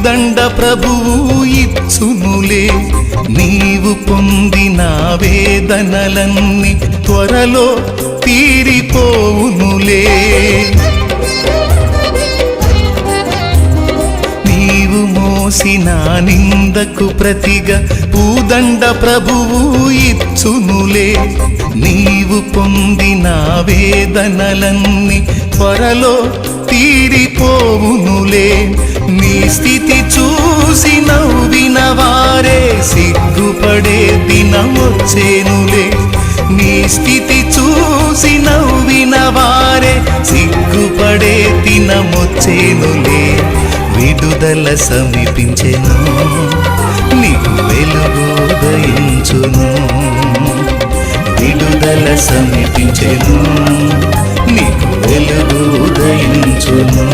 పూదండ ప్రభువు ఇచ్చునులే నీవు పొందిన వేదనలన్నీ త్వరలో తీరిపోవునులే నీవు మోసిన నిందకు ప్రతిగా పూదండ ప్రభువు ఇచ్చునులే నీవు పొందిన వేదనలన్నీ త్వరలో తీరిపోవునులే నీ స్థితి చూసి నవ్విన వారే సిగ్గుపడే దినమొచ్చేనులే నీ స్థితి చూసి నవ్విన వారే సిగ్గుపడే దినమొచ్చేనులే విడుదల సమీపించెను నీకు వెలుగు ఉదయించును విడుదల సమీపించెను నీకు వెలుగు ఉదయించును